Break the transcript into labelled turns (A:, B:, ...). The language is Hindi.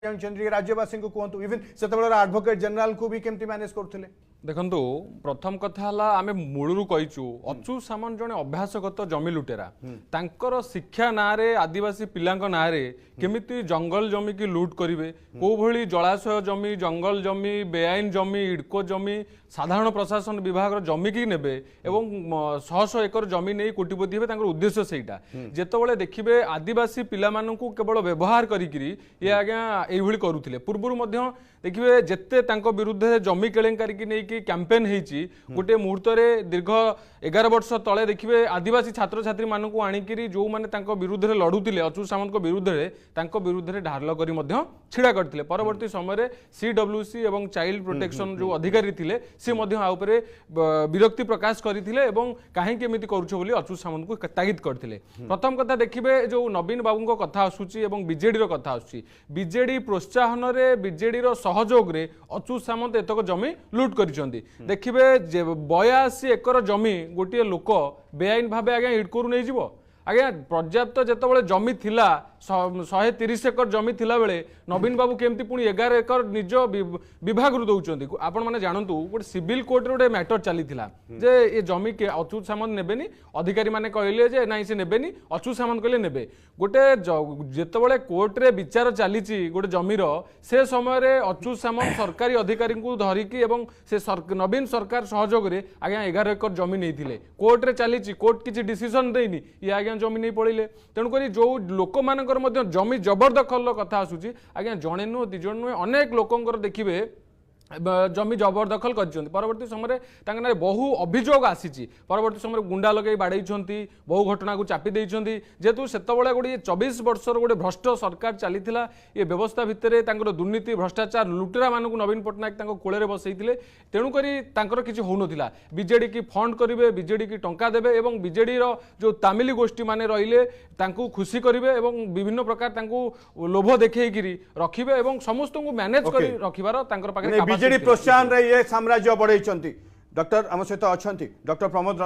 A: राज्यवासी को कहतु इवन से एडवोकेट जनरल को भी केमती मैनेज करथिले
B: देखु प्रथम कथा आम मूलरू कहीचु अच्युत सामंत जड़े अभ्यासगत जमी लुटेरा तांकर शिक्षा ना आदिवासी पिलांक ना केमिति जंगल जमी की लुट करेंगे कौ भली जलाशय जमी जंगल जमी बेआईन जमी इडको जमी साधारण प्रशासन विभाग जमी की नेबे एवं शह शह एकर जमी नहीं कोटिपति हे उद्देश्य सेटा जेतबेले देखिबे आदिवासी पिला मानकु केवल व्यवहार करिकिरी ये आज्ञा एइभली करूथिले पूर्वरु मध्य देखिए जेते तांको विरुद्ध जमी केलेंकारी की नहीं कैंपेन होती गोटे मुहूर्त दीर्घ 11 वर्ष तले देखिए आदिवासी छात्र छात्री मानक आणिकी जो मैंने विरुद्ध लड़ुते अच्युत सामंत विरुद्ध ढाल कर छिड़ा करते परवर्ती समय CWC और चाइल्ड प्रोटेक्शन जो अधिकारी थे सी विरक्ति प्रकाश करते कहीं केमिति करुछ बोली अच्युत सामंत को तागिद करते प्रथम कथा देखिए जो नवीन बाबू कथा आसूची बीजेडी कथा आसूची बीजेडी प्रोत्साहन बीजेडी सहयोग रे अच्युत सामंत एतक जमी लुट करिसेंती देखिबे 82 एकर जमी गोटे लोक बेआईन भाव आज्ञा इडकोरु नहीं जीवो आज्ञा पर्याप्त जेतबेले जमी थिला 130 एकर जमी थिला बेले नवीन बाबू केमती पुणी 11 एकर निज विभाग रु दउचंती आपण माने जानंतु गोटे सिविल कोर्ट रे गोटे मैटर चलीथिला जे ए जमी के अच्युत सामंत नेबेनी अधिकारी माने कहले जे नाही से नेबेनी अच्युत सामंत कहले नेबे गोटे जेतबेले कोर्ट रे विचार चलीची गोटे जमीर से समय रे अच्युत सामंत सरकारी अधिकारी को धरिकी एवं से नवीन सरकार सहयोग रे आज्ञा 11 एकर जमी नहीं कोर्ट रे चलीची कोर्ट किसी डिसीजन देनी ये आज्ञा जमी नहीं पड़े तेणुक जो लोक मान जमी जबरदखल कथा आसूची आज्ञा जड़े नुह दिज नुहे अनेक लोकंर देखिए जमी जबरदखल कर परवर्ती समय बहु अभियोग आसी परवर्ती समय गुंडा लगे बाड़े बहु घटना को चापी जेहेतु से गोटे 24 वर्षर गोटे भ्रष्ट सरकार चली ये व्यवस्था भितर दुर्नीति भ्रष्टाचार लुटेरा मानक नवीन पट्टनायक कोले बसई तेणुक किसी हो ना बीजेडी की फंड करेंगे बीजेडी की टंका देवे और बीजेडी जो तामिली गोष्ठी माने रहिले खुशी करेंगे और विभिन्न प्रकार लोभ देखी रखिए और समस्त को मैनेज कर रखार
A: बीजेडी प्रोत्साहन रे ये साम्राज्य बढ़ाई डॉक्टर आम सहित अच्छा डॉक्टर प्रमोद